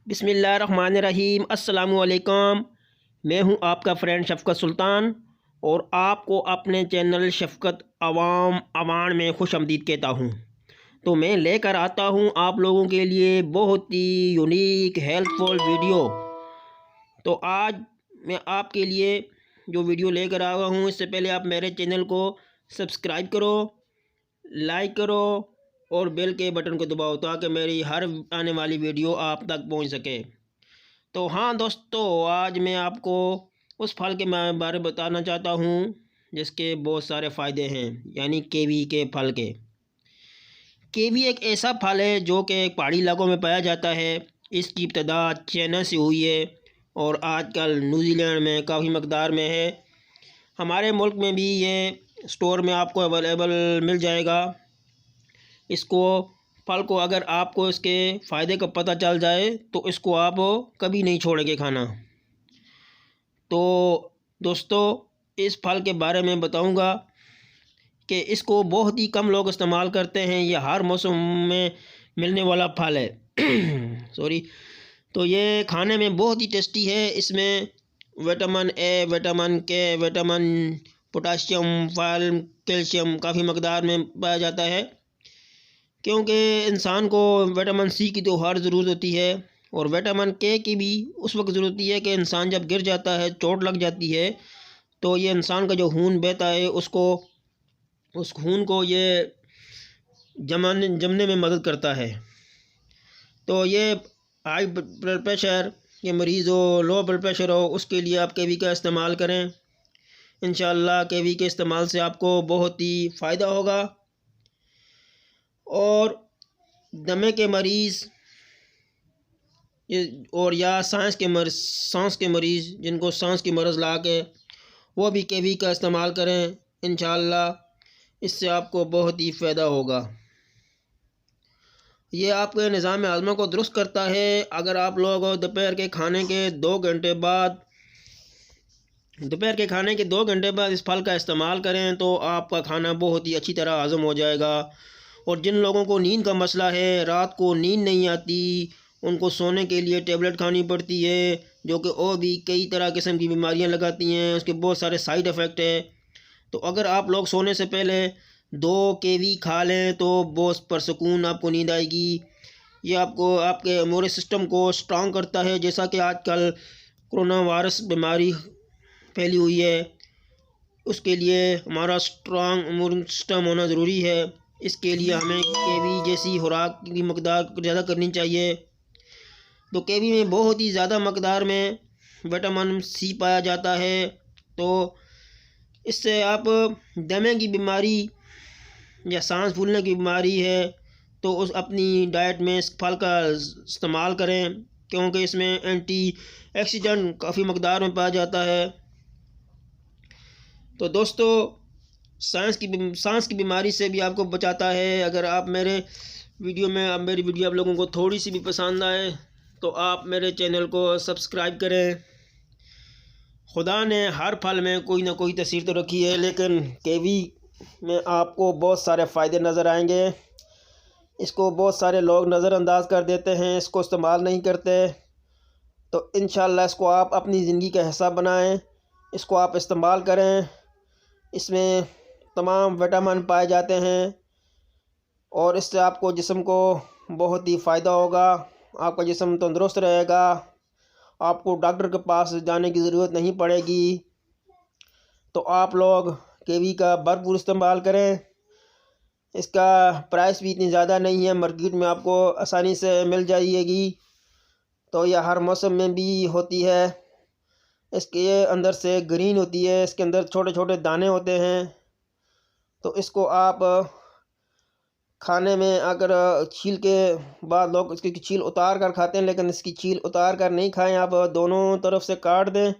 बिस्मिल्लाहिर्रहमानिर्रहीम। अस्सलामुअलैकुम। मैं हूं आपका फ्रेंड शफ़क़त सुल्तान और आपको अपने चैनल शफ़क़त अवाम अवान में खुश आमदीद कहता हूं। तो मैं लेकर आता हूं आप लोगों के लिए बहुत ही यूनिक हेल्पफुल वीडियो। तो आज मैं आपके लिए जो वीडियो लेकर आया हूं, इससे पहले आप मेरे चैनल को सब्सक्राइब करो, लाइक करो और बेल के बटन को दबाओ ताकि मेरी हर आने वाली वीडियो आप तक पहुंच सके। तो हाँ दोस्तों, आज मैं आपको उस फल के बारे में बताना चाहता हूं जिसके बहुत सारे फ़ायदे हैं, यानी कीवी के फल के। कीवी एक ऐसा फल है जो कि पहाड़ी इलाकों में पाया जाता है। इसकी इब्तिदा चाइना से हुई है और आजकल न्यूजीलैंड में काफ़ी मकदार में है। हमारे मुल्क में भी ये स्टोर में आपको अवेलेबल मिल जाएगा। इसको फल को अगर आपको इसके फ़ायदे का पता चल जाए तो इसको आप कभी नहीं छोड़ेंगे खाना। तो दोस्तों, इस फल के बारे में बताऊंगा कि इसको बहुत ही कम लोग इस्तेमाल करते हैं। यह हर मौसम में मिलने वाला फल है सॉरी। तो ये खाने में बहुत ही टेस्टी है। इसमें विटामिन ए, विटामिन के, विटामिन पोटाशियम, फाइल, कैल्शियम काफ़ी मकदार में पाया जाता है, क्योंकि इंसान को विटामिन सी की तो हर ज़रूरत होती है और विटामिन के की भी उस वक्त ज़रूरत होती है कि इंसान जब गिर जाता है, चोट लग जाती है, तो ये इंसान का जो खून बहता है उस खून को ये जमने में मदद करता है। तो ये हाई ब्लड प्रेशर के मरीज़ हो, लो ब्लड प्रेशर हो, उसके लिए आप कीवी का इस्तेमाल करें। इंशाअल्लाह कीवी के इस्तेमाल से आपको बहुत ही फ़ायदा होगा। और दमे के मरीज़ और या सांस के मरीज़ जिनको सांस की मरज़ ला के, वो भी कीवी का इस्तेमाल करें। इंशाअल्लाह इससे आपको बहुत ही फ़ायदा होगा। ये आपके निज़ाम हाज़मा को दुरुस्त करता है। अगर आप लोग दोपहर के खाने के 2 घंटे बाद इस फल का इस्तेमाल करें तो आपका खाना बहुत ही अच्छी तरह हज़म हो जाएगा। और जिन लोगों को नींद का मसला है, रात को नींद नहीं आती, उनको सोने के लिए टेबलेट खानी पड़ती है, जो कि और भी कई तरह किस्म की बीमारियां लगाती हैं, उसके बहुत सारे साइड इफ़ेक्ट है। तो अगर आप लोग सोने से पहले 2 कीवी खा लें तो बहुत परसकून आपको नींद आएगी। ये आपको आपके इम्यून सिस्टम को स्ट्रॉन्ग करता है। जैसा कि आजकल कोरोना वायरस बीमारी फैली हुई है, उसके लिए हमारा स्ट्रॉन्ग इम्यून सिस्टम होना ज़रूरी है। इसके लिए हमें कीवी जैसी खुराक की मकदार ज़्यादा करनी चाहिए। तो कीवी में बहुत ही ज़्यादा मकदार में विटामिन सी पाया जाता है। तो इससे आप दमे की बीमारी या सांस फूलने की बीमारी है तो उस अपनी डाइट में इस फल का इस्तेमाल करें, क्योंकि इसमें एंटी ऑक्सीडेंट काफ़ी मकदार में पाया जाता है। तो दोस्तों, सांस की बीमारी से भी आपको बचाता है। अगर आप मेरी वीडियो आप लोगों को थोड़ी सी भी पसंद आए तो आप मेरे चैनल को सब्सक्राइब करें। खुदा ने हर फल में कोई ना कोई तसीर तो रखी है, लेकिन कीवी में आपको बहुत सारे फ़ायदे नज़र आएंगे। इसको बहुत सारे लोग नज़रअंदाज कर देते हैं, इसको इस्तेमाल नहीं करते। तो इंशाअल्लाह इसको आप अपनी ज़िंदगी का हिस्सा बनाएं, इसको आप इस्तेमाल करें। इसमें तमाम विटामिन पाए जाते हैं और इससे आपको जिस्म को बहुत ही फ़ायदा होगा। आपका जिस्म तंदुरुस्त रहेगा, आपको डॉक्टर के पास जाने की ज़रूरत नहीं पड़ेगी। तो आप लोग कीवी का भरपूर इस्तेमाल करें। इसका प्राइस भी इतनी ज़्यादा नहीं है, मार्केट में आपको आसानी से मिल जाएगी। तो यह हर मौसम में भी होती है। इसके अंदर से ग्रीन होती है, इसके अंदर छोटे छोटे दाने होते हैं। तो इसको आप खाने में अगर छील के बाद लोग इसकी छील उतार कर खाते हैं, लेकिन इसकी छील उतार कर नहीं खाएं। आप दोनों तरफ से काट दें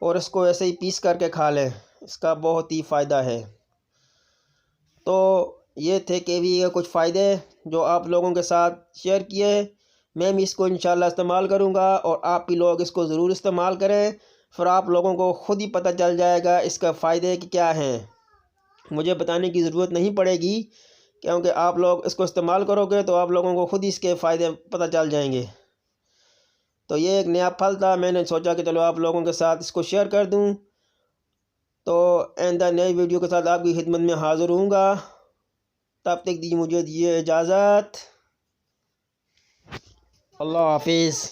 और इसको ऐसे ही पीस करके खा लें, इसका बहुत ही फ़ायदा है। तो ये थे कीवी के कुछ फ़ायदे जो आप लोगों के साथ शेयर किए। मैं भी इसको इंशाल्लाह इस्तेमाल करूँगा और आप भी लोग इसको ज़रूर इस्तेमाल करें। फिर आप लोगों को ख़ुद ही पता चल जाएगा इसका फ़ायदे क्या हैं। मुझे बताने की ज़रूरत नहीं पड़ेगी, क्योंकि आप लोग इसको इस्तेमाल करोगे तो आप लोगों को ख़ुद ही इसके फ़ायदे पता चल जाएंगे। तो ये एक नया फल था, मैंने सोचा कि चलो आप लोगों के साथ इसको शेयर कर दूं। तो आइंदा नई वीडियो के साथ आपकी खिदमत में हाज़िर होऊंगा। तब तक दी मुझे दिए इजाज़त। अल्लाह हाफिज़।